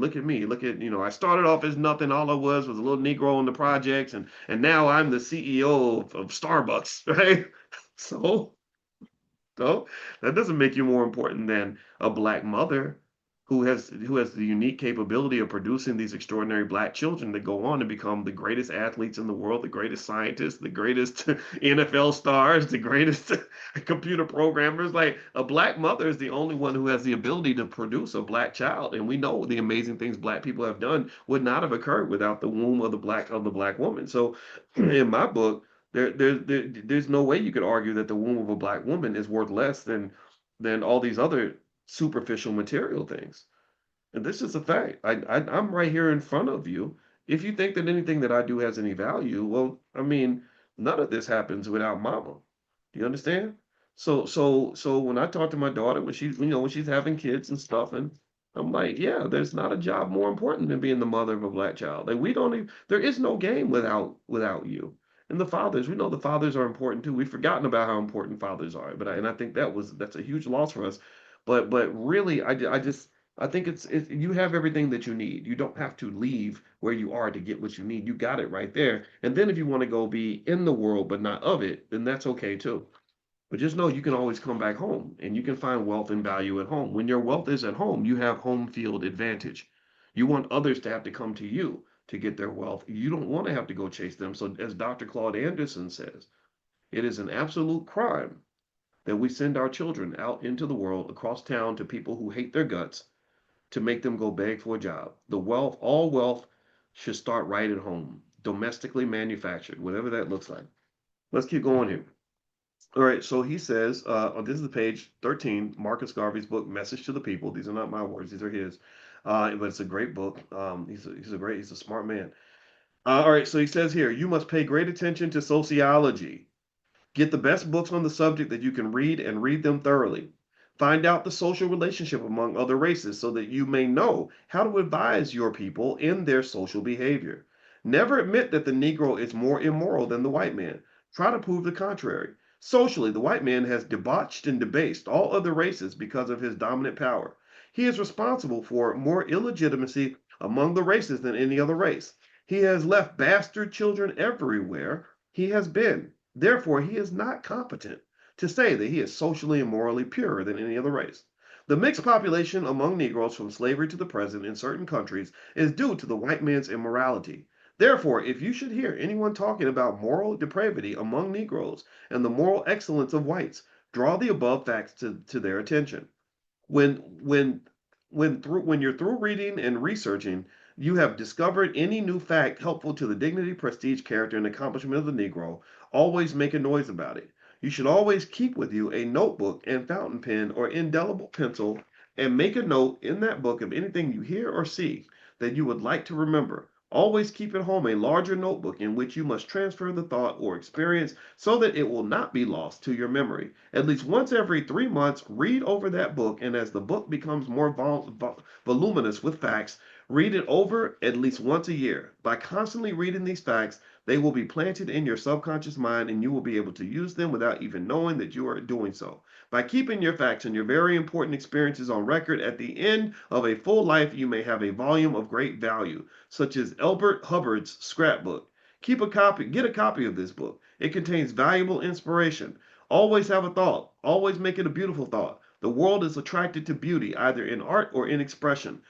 Look at me. Look at, I started off as nothing. All I was a little Negro in the projects, and now I'm the CEO of Starbucks, right? So, so that doesn't make you more important than a black mother who has the unique capability of producing these extraordinary black children that go on to become the greatest athletes in the world, the greatest scientists, the greatest NFL stars, the greatest computer programmers. Like a black mother is the only one who has the ability to produce a black child, and we know the amazing things black people have done would not have occurred without the womb of the black woman. So, in my book, there's no way you could argue that the womb of a black woman is worth less than all these other superficial material things. And this is a fact. I'm right here in front of you. If you think that anything that I do has any value, well, I mean, none of this happens without mama. Do you understand? So when I talk to my daughter when she's having kids and stuff, and I'm like, yeah, there's not a job more important than being the mother of a black child. Like we don't even there is no game without you. And the fathers, we know the fathers are important too. We've forgotten about how important fathers are, and I think that's a huge loss for us. But really, I think it's you have everything that you need. You don't have to leave where you are to get what you need. You got it right there. And then if you want to go be in the world but not of it, then that's okay too. But just know you can always come back home and you can find wealth and value at home. When your wealth is at home, you have home field advantage. You want others to have to come to you to get their wealth. You don't want to have to go chase them. So, as Dr. Claude Anderson says, it is an absolute crime that we send our children out into the world across town to people who hate their guts to make them go beg for a job. All wealth should start right at home, domestically manufactured, whatever that looks like. Let's keep going here. All right, so he says, this is the page 13, Marcus Garvey's book, Message to the People. These are not my words, these are his. But it's a great book. He's a smart man. All right, so he says here, you must pay great attention to sociology. Get the best books on the subject that you can read and read them thoroughly. Find out the social relationship among other races so that you may know how to advise your people in their social behavior. Never admit that the Negro is more immoral than the white man. Try to prove the contrary. Socially, the white man has debauched and debased all other races because of his dominant power. He is responsible for more illegitimacy among the races than any other race. He has left bastard children everywhere he has been. Therefore, he is not competent to say that he is socially and morally purer than any other race. The mixed population among Negroes from slavery to the present in certain countries is due to the white man's immorality. Therefore, if you should hear anyone talking about moral depravity among Negroes and the moral excellence of whites, draw the above facts to their attention. When when when you're through reading and researching, you have discovered any new fact helpful to the dignity, prestige, character, and accomplishment of the Negro, always make a noise about it. You should always keep with you a notebook and fountain pen or indelible pencil and make a note in that book of anything you hear or see that you would like to remember. Always keep at home a larger notebook in which you must transfer the thought or experience so that it will not be lost to your memory. At least once every 3 months, read over that book, and as the book becomes more voluminous with facts, read it over at least once a year. By constantly reading these facts, they will be planted in your subconscious mind and you will be able to use them without even knowing that you are doing so. By keeping your facts and your very important experiences on record, at the end of a full life, you may have a volume of great value, such as Elbert Hubbard's scrapbook. Get a copy of this book. It contains valuable inspiration. Always have a thought. Always make it a beautiful thought. The world is attracted to beauty, either in art or in expression.